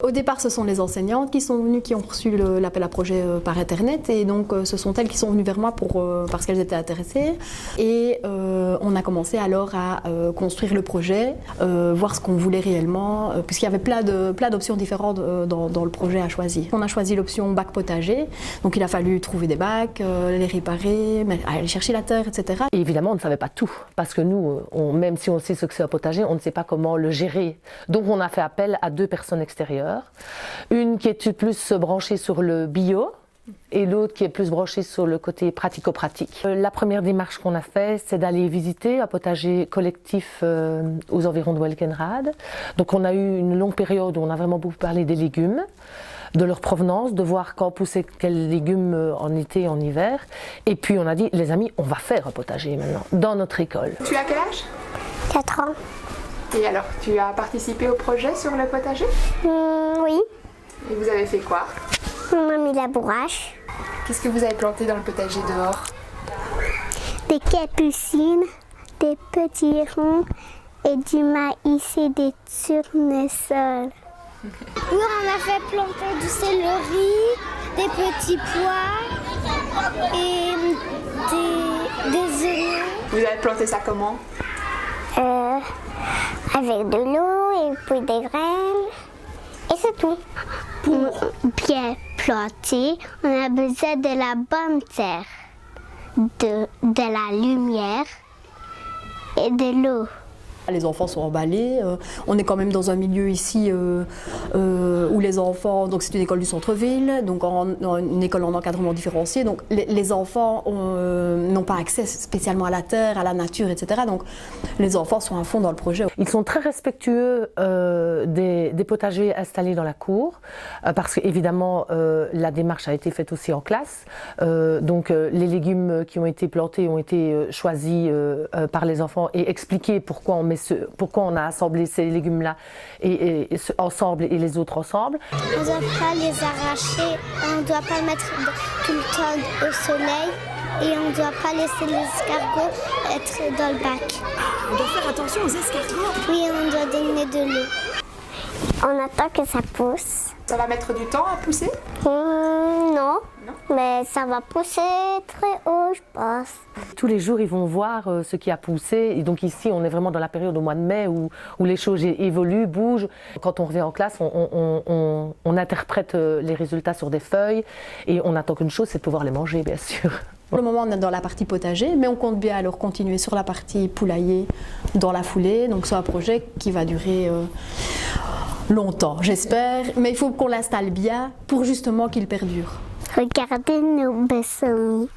Au départ, ce sont les enseignantes qui sont venues, qui ont reçu l'appel à projet par internet, et donc ce sont elles qui sont venues vers moi parce qu'elles étaient intéressées. Et on a commencé alors à construire le projet, voir ce qu'on voulait réellement, puisqu'il y avait plein d'options différentes dans le projet à choisir. On a choisi l'option bac potager, donc il a fallu trouver des bacs, les réparer, aller chercher la terre, etc. Et évidemment, on ne savait pas tout, parce que nous, même si on sait ce que c'est un potager, on ne sait pas comment le gérer. Donc on a fait appel à 2 personnes extérieures. Une qui est plus branchée sur le bio et l'autre qui est plus branchée sur le côté pratico-pratique. La première démarche qu'on a faite, c'est d'aller visiter un potager collectif aux environs de Welkenrade. Donc on a eu une longue période où on a vraiment beaucoup parlé des légumes, de leur provenance, de voir quand poussaient quels légumes en été et en hiver. Et puis on a dit, les amis, on va faire un potager maintenant, dans notre école. Tu as quel âge? 4 ans. Et alors, tu as participé au projet sur le potager? Oui. Et vous avez fait quoi? On a mis la bourrache. Qu'est-ce que vous avez planté dans le potager dehors? Des capucines, des petits ronds et du maïs et des tournesols. Oui, on a fait planter du céleri, des petits pois et des oignons. Vous avez planté ça comment? Avec de l'eau et puis des graines. Et c'est tout. Pour bien planter, on a besoin de la bonne terre, de la lumière et de l'eau. Les enfants sont emballés, on est quand même dans un milieu ici où les enfants, donc c'est une école du centre-ville, donc une école en encadrement différencié, donc les enfants n'ont pas accès spécialement à la terre, à la nature, etc. Donc les enfants sont à fond dans le projet. Ils sont très respectueux des potagers installés dans la cour, parce qu'évidemment la démarche a été faite aussi en classe, donc les légumes qui ont été plantés ont été choisis par les enfants et expliqués pourquoi on a assemblé ces légumes-là ensemble et les autres ensemble. On ne doit pas les arracher, on ne doit pas mettre tout le temps au soleil et on ne doit pas laisser les escargots être dans le bac. On doit faire attention aux escargots. Oui, on doit donner de l'eau. On attend que ça pousse. Ça va mettre du temps à pousser? Non, mais ça va pousser très haut, je pense. Tous les jours, ils vont voir ce qui a poussé. Et donc ici, on est vraiment dans la période au mois de mai où les choses évoluent, bougent. Quand on revient en classe, on interprète les résultats sur des feuilles et on attend qu'une chose, c'est de pouvoir les manger, bien sûr. Pour le moment, on est dans la partie potager, mais on compte bien alors continuer sur la partie poulailler dans la foulée. Donc c'est un projet qui va durer longtemps, j'espère, mais il faut qu'on l'installe bien pour justement qu'il perdure. Regardez nos bessomies.